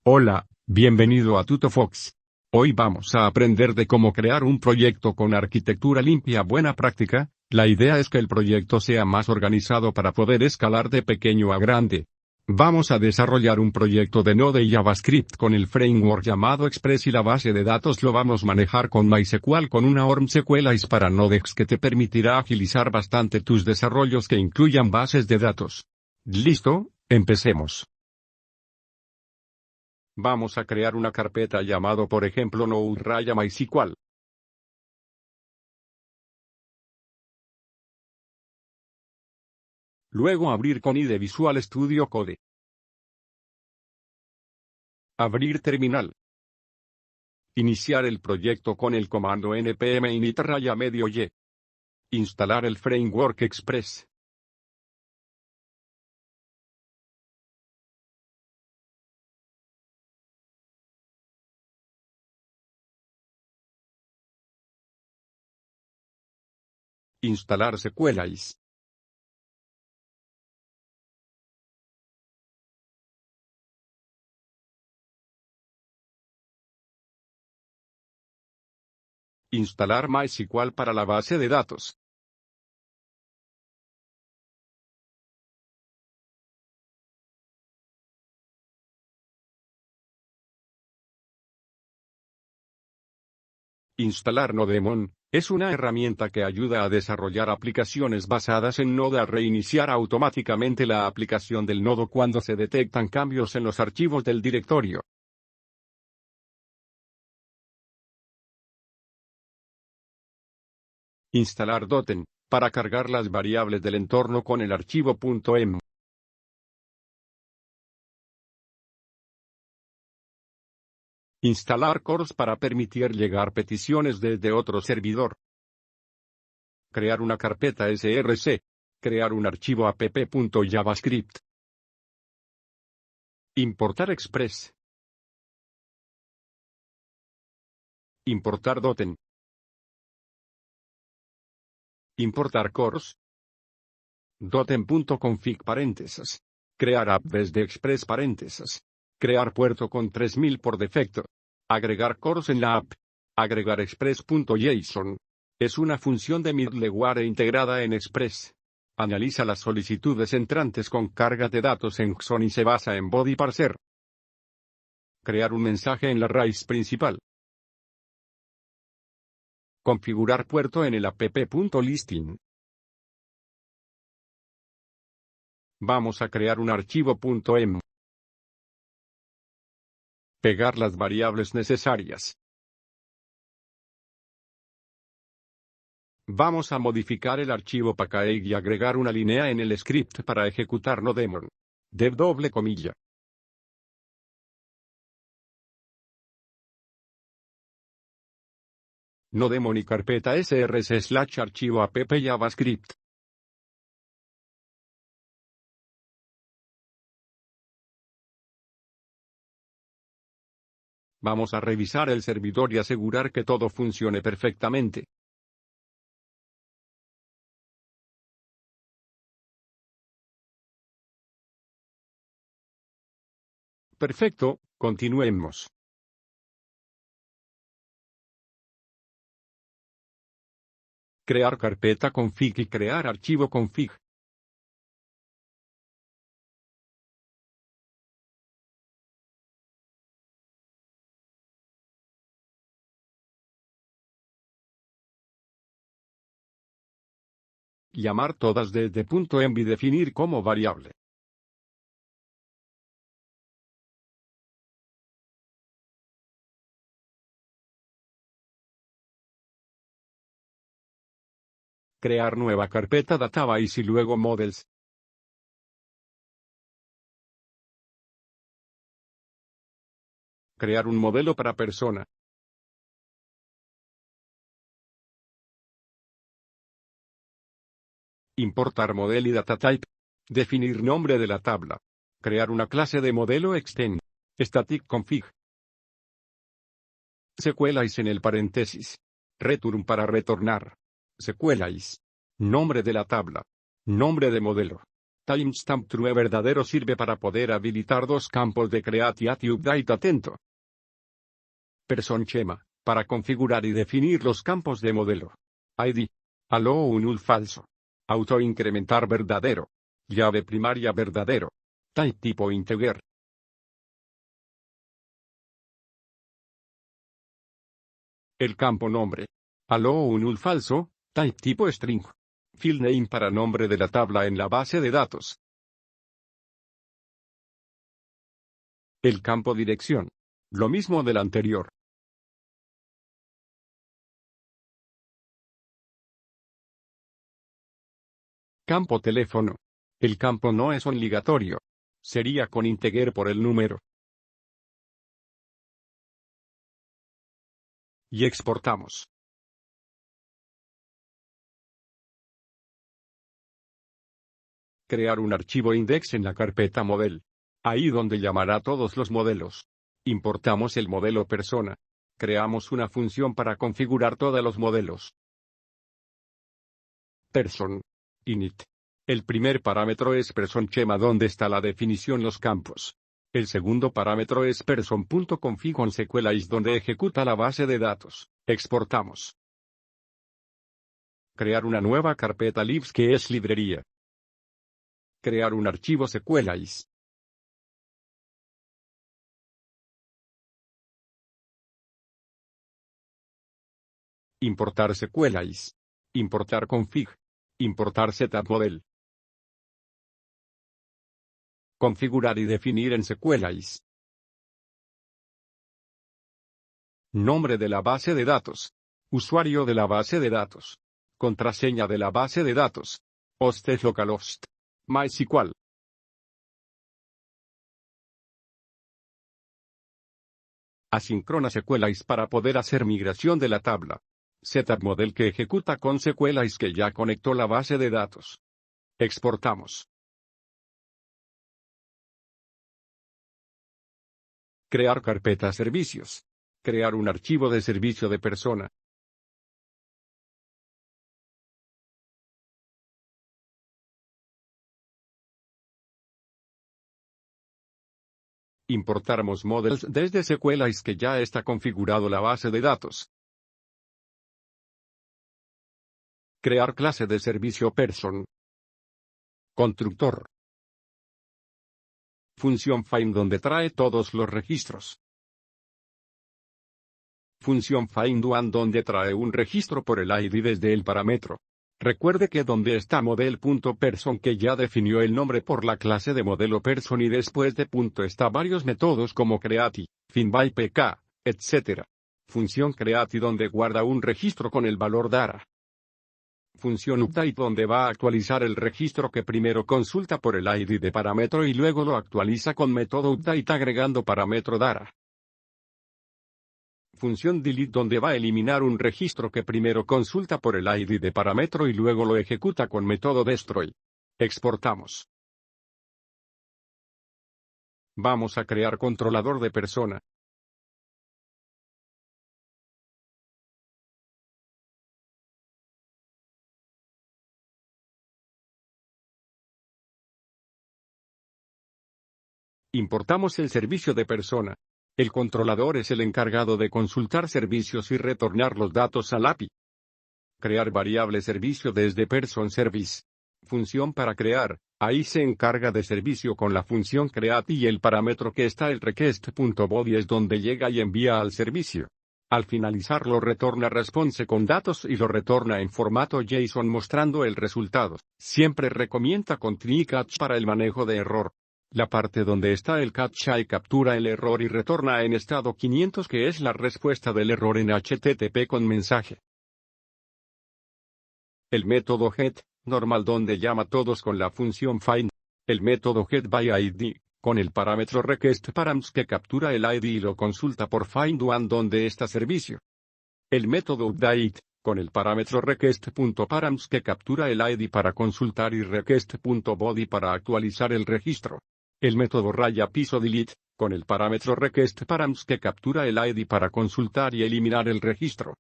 Hola, bienvenido a TutoFox. Hoy vamos a aprender de cómo crear un proyecto con arquitectura limpia buena práctica. La idea es que el proyecto sea más organizado para poder escalar de pequeño a grande. Vamos a desarrollar un proyecto de Node y JavaScript con el framework llamado Express y la base de datos lo vamos a manejar con MySQL con una ORM SQLite para Nodex que te permitirá agilizar bastante tus desarrollos que incluyan bases de datos. ¿Listo? Empecemos. Vamos a crear una carpeta llamado por ejemplo Node-MySQL. Luego abrir con IDE Visual Studio Code. Abrir terminal. Iniciar el proyecto con el comando npm init-y. Instalar el framework Express. Instalar SQLite. Instalar MySQL para la base de datos. Instalar Nodemon, es una herramienta que ayuda a desarrollar aplicaciones basadas en Node a reiniciar automáticamente la aplicación del nodo cuando se detectan cambios en los archivos del directorio. Instalar Doten, para cargar las variables del entorno con el archivo .env. Instalar CORS para permitir llegar peticiones desde otro servidor. Crear una carpeta src. Crear un archivo app.javascript. Importar Express. Importar Doten. Importar CORS. Doten.config paréntesis. Crear app desde Express paréntesis. Crear puerto con 3000 por defecto. Agregar CORS en la app. Agregar Express.json. Es una función de middleware integrada en Express. Analiza las solicitudes entrantes con carga de datos en JSON y se basa en body parser. Crear un mensaje en la raíz principal. Configurar puerto en el app.listing. Vamos a crear un archivo .env. Pegar las variables necesarias. Vamos a modificar el archivo package y agregar una línea en el script para ejecutar Nodemon. Dev doble comilla. Nodemon y carpeta src/archivo app javascript. Vamos a revisar el servidor y asegurar que todo funcione perfectamente. Perfecto, continuemos. Crear carpeta config y crear archivo config. Llamar todas desde .env y definir como variable. Crear nueva carpeta database y luego models. Crear un modelo para persona. Importar model y datatype. Definir nombre de la tabla. Crear una clase de modelo extend. Static config. SQLite en el paréntesis. Return para retornar. SQLite. Nombre de la tabla. Nombre de modelo. Timestamp true verdadero sirve para poder habilitar dos campos de create y update atento. Person schema, para configurar y definir los campos de modelo. ID. Allow null falso. Auto incrementar verdadero. Llave primaria verdadero. Type tipo integer. El campo nombre. Allow null falso, type tipo string. Field name para nombre de la tabla en la base de datos. El campo dirección. Lo mismo del anterior. Campo teléfono. El campo no es obligatorio. Sería con integer por el número. Y exportamos. Crear un archivo index en la carpeta model. Ahí donde llamará todos los modelos. Importamos el modelo persona. Creamos una función para configurar todos los modelos. Person. Init. El primer parámetro es person schema donde está la definición los campos. El segundo parámetro es person.config on SQLite donde ejecuta la base de datos. Exportamos. Crear una nueva carpeta libs que es librería. Crear un archivo SQLite. Importar SQLite. Importar config. Importar setup model. Configurar y definir en SQLite. Nombre de la base de datos. Usuario de la base de datos. Contraseña de la base de datos. Hosted localhost. MySQL. Asíncrona SQLite para poder hacer migración de la tabla. Setup model que ejecuta con SQLite que ya conectó la base de datos. Exportamos. Crear carpeta servicios. Crear un archivo de servicio de persona. Importamos models desde SQLite que ya está configurado la base de datos. Crear clase de servicio person. Constructor. Función find donde trae todos los registros. Función find one donde trae un registro por el ID desde el parámetro. Recuerde que donde está model.person que ya definió el nombre por la clase de modelo person y después de punto está varios métodos como create, findByPK, etc. Función create donde guarda un registro con el valor dara. Función update donde va a actualizar el registro que primero consulta por el ID de parámetro y luego lo actualiza con método update agregando parámetro dara. Función delete donde va a eliminar un registro que primero consulta por el ID de parámetro y luego lo ejecuta con método destroy. Exportamos. Vamos a crear controlador de persona. Importamos el servicio de persona. El controlador es el encargado de consultar servicios y retornar los datos al API. Crear variable servicio desde person service. Función para crear. Ahí se encarga de servicio con la función create y el parámetro que está el request.body es donde llega y envía al servicio. Al finalizar lo retorna response con datos y lo retorna en formato JSON mostrando el resultado. Siempre recomienda con try catch para el manejo de error. La parte donde está el captcha y captura el error y retorna en estado 500 que es la respuesta del error en HTTP con mensaje. El método get, normal donde llama todos con la función find. El método getById, con el parámetro requestParams que captura el ID y lo consulta por findOne donde está servicio. El método update, con el parámetro request.params que captura el ID para consultar y request.body para actualizar el registro. El método raya piso delete, con el parámetro requestParams que captura el ID para consultar y eliminar el registro.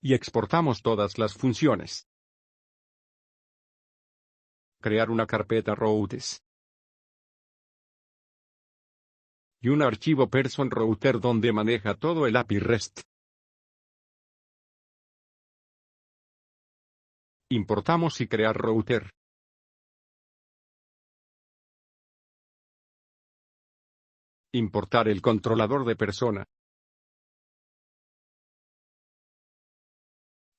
Y exportamos todas las funciones. Crear una carpeta routes. Y un archivo person router donde maneja todo el API REST. Importamos y crear router. Importar el controlador de persona.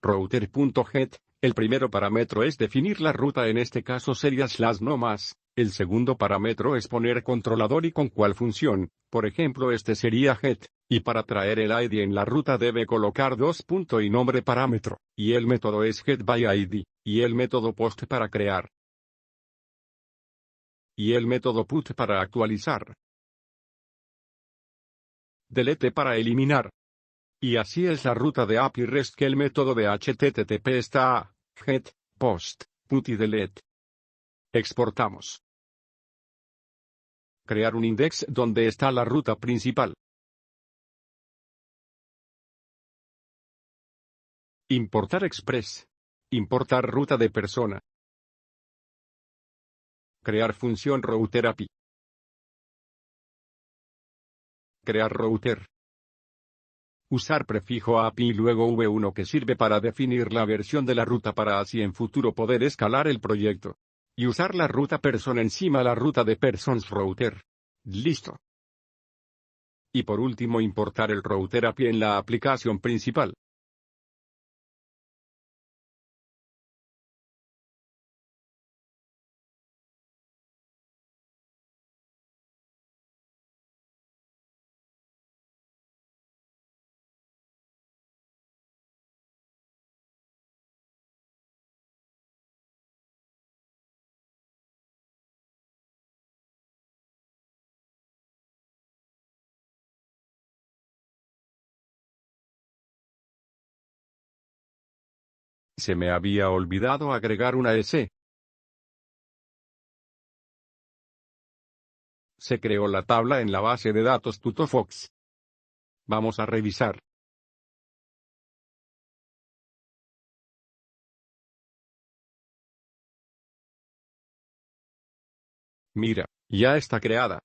Router.get, el primero parámetro es definir la ruta, en este caso sería / no más. El segundo parámetro es poner controlador y con cuál función, por ejemplo este sería get, y para traer el ID en la ruta debe colocar y nombre parámetro, y el método es getById, y el método post para crear. Y el método put para actualizar. Delete para eliminar. Y así es la ruta de API REST que el método de HTTP está a, get, post, put y delete. Exportamos. Crear un index donde está la ruta principal. Importar Express. Importar ruta de persona. Crear función router API. Crear router. Usar prefijo API y luego v1 que sirve para definir la versión de la ruta para así en futuro poder escalar el proyecto. Y usar la ruta person encima la ruta de persons router. Listo. Y por último importar el router API en la aplicación principal. Se me había olvidado agregar una S. Se creó la tabla en la base de datos TutoFox. Vamos a revisar. Mira, ya está creada.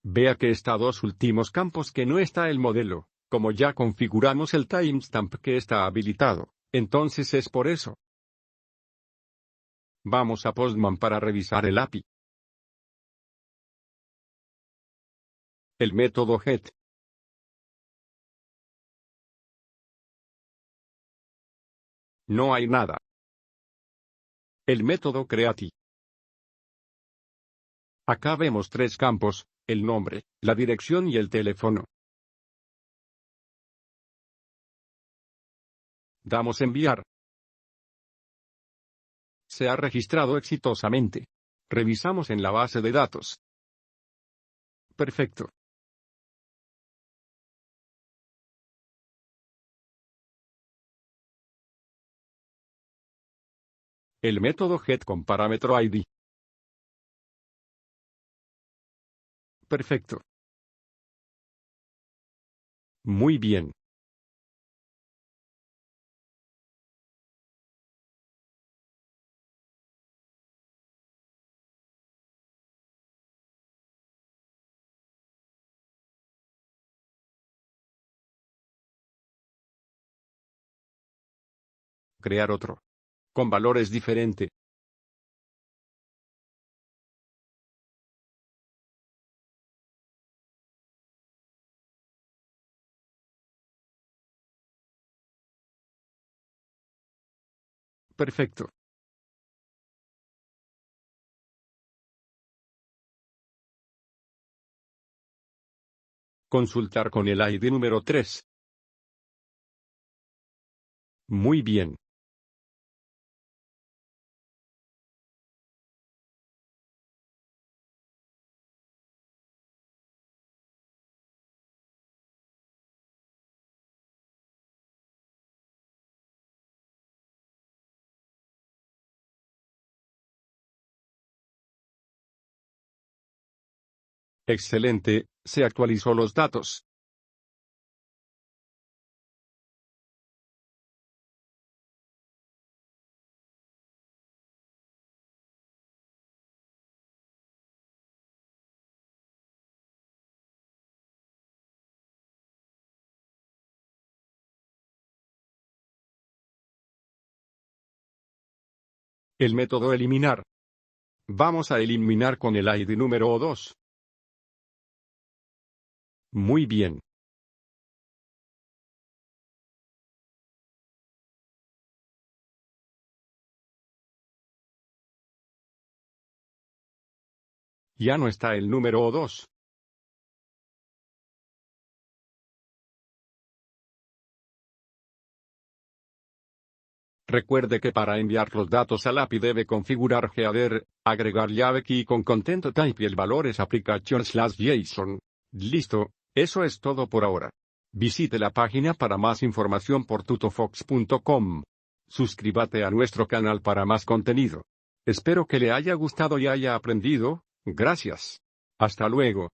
Vea que está dos últimos campos que no está el modelo, como ya configuramos el timestamp que está habilitado, entonces es por eso. Vamos a Postman para revisar el API. El método get. No hay nada. El método creati. Acá vemos tres campos, el nombre, la dirección y el teléfono. Damos enviar. Se ha registrado exitosamente. Revisamos en la base de datos. Perfecto. El método get con parámetro ID. Perfecto. Muy bien. Crear otro. Con valores diferentes. Perfecto. Consultar con el ID número 3. Muy bien. Excelente, se actualizó los datos. El método eliminar. Vamos a eliminar con el ID número 2. Muy bien. Ya no está el número 2. Recuerde que para enviar los datos al API debe configurar header, agregar llave key con content type y el valor es application/JSON. Listo, eso es todo por ahora. Visite la página para más información por tutofox.com. Suscríbete a nuestro canal para más contenido. Espero que le haya gustado y haya aprendido. Gracias. Hasta luego.